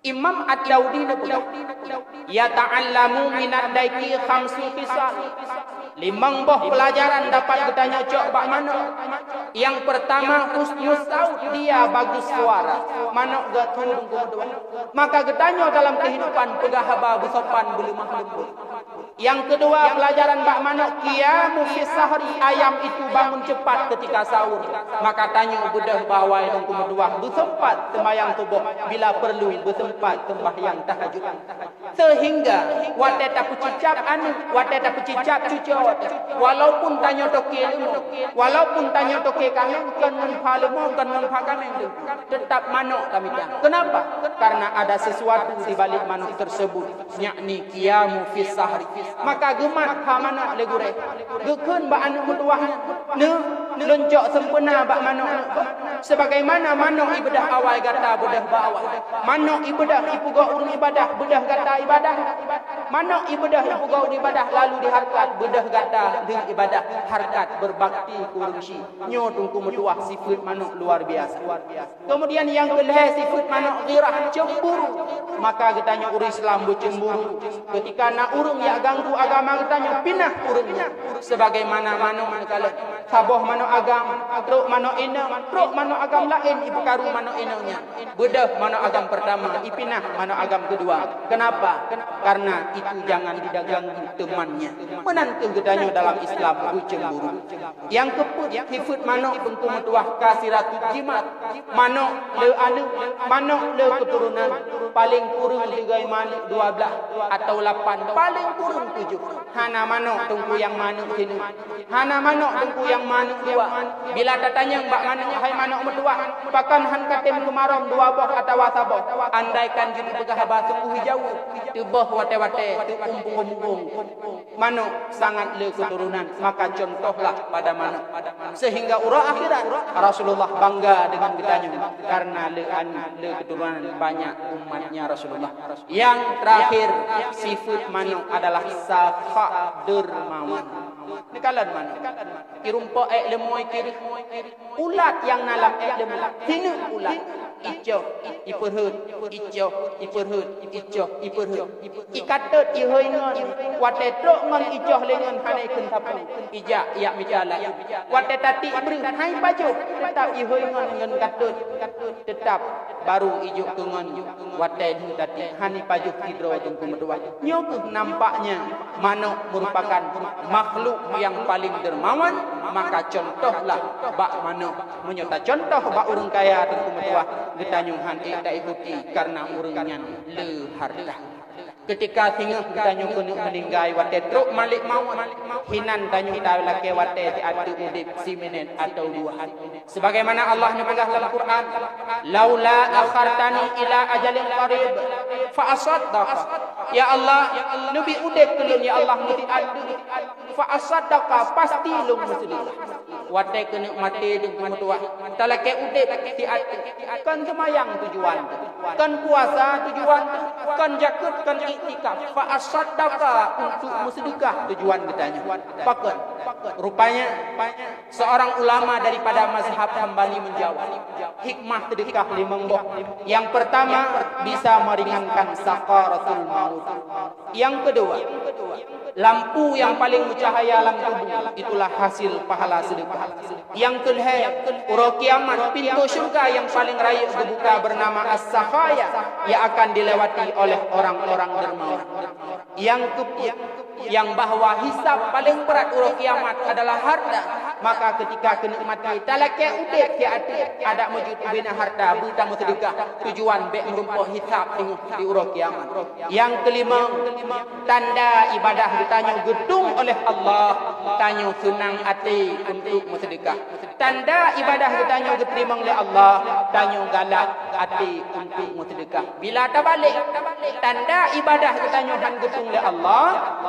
Imam Ad-Daudi nak ya ta'allamu minad daiki khamsu fisal. 5 buah pelajaran dapat bertanya cok bak mana. Yang pertama, husnus saut, dia bagus suara. Mana gak turun kedua. Maka bertanya dalam kehidupan pegahaba bersopan berlemah lembut. Yang kedua, pelajaran bak mana qiyamu fi sahri, ayam itu bangun cepat ketika sahur. Maka tanya bedah bawai dan kedua bersempat sembahyang subuh bila perlu, bersempat sembahyang tahajud. Sehingga wadah tak cicap anu, wadah tak cicap cucu. Walaupun tanya toke ilmu, walaupun tanya toke kami kan menfalemu kan menfakami itu tetap manuk kami tak. Kenapa? Karena ada sesuatu di balik manuk tersebut, yakni qiyamu fi sahri. Maka gemat ha manuk legure. Gekeun ba anu mutuahnya. Ne loncok sempurna bak manuk. Sebagaimana manuk ibadah awal gata bedah ba awal. Manuk ibadah ipuga urang ibadah bedah gata ibadah. Manuk ibadah ipuga urang ibadah lalu diharkat bedah gata dengan ibadah harkat berbakti kurungsi nyo tungku metuah sifat manuk luar biasa. Kemudian yang kedua sifat manuk ghirah, cemburu. Maka kitanya urang Islam bercemburu ketika nak urang yang ganggu agama kitanya pindah urangnya. Sebagaimana manuk kala saboh manuk agam, truk manuk ina, truk manuk agam lain ibu karu manuk inanya. Bedah manuk agam pertama, ipinah manuk agam kedua. Kenapa? Karena itu jangan diganggu temannya. Menantu gedanya dalam Islam bercemburu. Yang keput sifat manuk bengku metuah kasiratu jimat. Manuk le anu, manuk le keturunan paling kurang 3 manuk 12 atau 8, paling kurang 7. Hana manuk tungku yang manuk sini. Hana manuk tungku yang manuk 2. Bila tatanya mbak manuk hai manuk metuah, pakan han katem kemarom 2 boh atau saboh. Andaikan jadi begahaba suku hijau, tebah wate-wate, umpung-umpung. Manuk sangat le keturunan, maka contohlah pada manuk. Sehingga urang akhirat Rasulullah bangga dengan gedanya karena le keturunan banyak umatnya Rasulullah. Yang terakhir sifat manuk adalah safa dermawan. Nekalan manuk irumpa lemoy kiri ulat yang nalam lemu hina ulat ijo iperhut ijo iperhut ijo iperhut ikatet iheungan wate trok ngan ijo lengan hanai keun tapu ija ya mijala wate tati beri hai baju tetap iheungan ngan katut tetap baru ijo keungan wate tati hani paju hidro tungku medua nyokuh nampaknya manuk merupakan makhluk yang paling dermawan. Maka contohlah bak manuk menyota contoh bak urang kaya tungku medua getanyung hanti tak ikuti karena urangnya le harta. Ketika tinggal tanyung kena meninggai wate truk malik mau hinan tanyung tahu laki wate adu udip siminen atau 2. Sebagaimana Allah nyebutkan dalam Quran, laula akhartani ila ajalin qarib fa asaddaqa. Ya Allah, nabi udip kelun ya Allah mesti adu fa asaddaqa pasti lu mesti. Wate kena mati dengan metua. Talake udip ti adu kan semayang tujuan, kan puasa tujuan, kan jakut kan iktikaf fa asaddaqa untuk bersedekah tujuan katanya. Pakat rupanya seorang ulama daripada mazhab Hambali menjawab hikmah sedekah 5 buah. Yang pertama bisa meringankan sakaratul maut. Yang kedua lampu yang paling bercahaya dalam tubuh itulah hasil pahala sedekah. Yang kedua urang kiamat pintu syurga yang paling raya dibuka bernama as-sakhaya yang akan dilewati oleh orang-orang dermawan. Yang ketiga yang bahwa hisab paling berat urang kiamat adalah harta. Maka ketika kena mati talake udip ti ada mujud bina harta buta sedekah tujuan baik merumpah hisab di urang kiamat. Yang kelima tanda ibadah ditanya gedung oleh Allah, tanya senang hati untuk bersedekah. Tanda ibadah ditanya diterima oleh Allah, tanya galak hati untuk bersedekah. Bila tak balik tanda ibadah ditanya han gedung oleh Allah,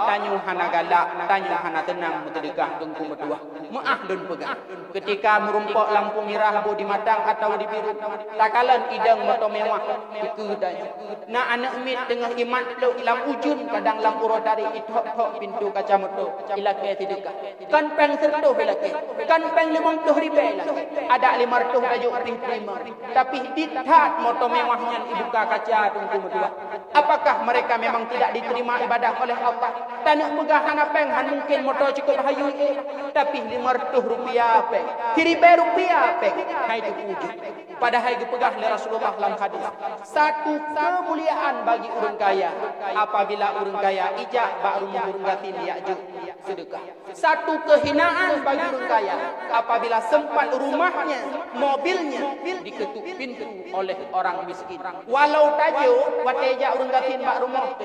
tanya hana galak, tanya hana tenang bersedekah tunggu berdua. Maaf dan pegang. Ketika merumpak lampu merah bu di matang atau di biru, takalan idang motor mewah itu daya. Nak anak mit tengah iman tu lam ujun kadang lampu rotari ithok-thok pintu kaca motor. Ila ke tidak tidak. Kan peng sertuh lagi. Kan peng 50 ribu lagi. Ada 500 tajuk terima. Tapi dithat moto mewahnya ibu kaca tunggu medua. Apakah mereka memang tidak diterima ibadah oleh Allah? Tanah pegahan peng han mungkin moto cukup hayu tapi 500 rupiah peng. 1000 rupiah peng. Hai itu puji. Padahal dipegah oleh Rasulullah dalam hadis. Satu kemuliaan bagi orang kaya apabila orang kaya ijak bak rumah orang gatin ya'juj sedekah. Satu kehinaan bagi orang kaya apabila sempat rumahnya, mobilnya diketuk pintu oleh orang miskin. Walau tajuk wate ijak orang gatin bak rumah.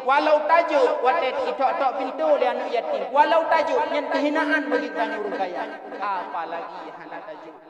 Walau tajuk wate itok-tok pintu oleh anak yatim. Walau tajuk yang kehinaan bagi tanya orang kaya. Apalagi hana tajuk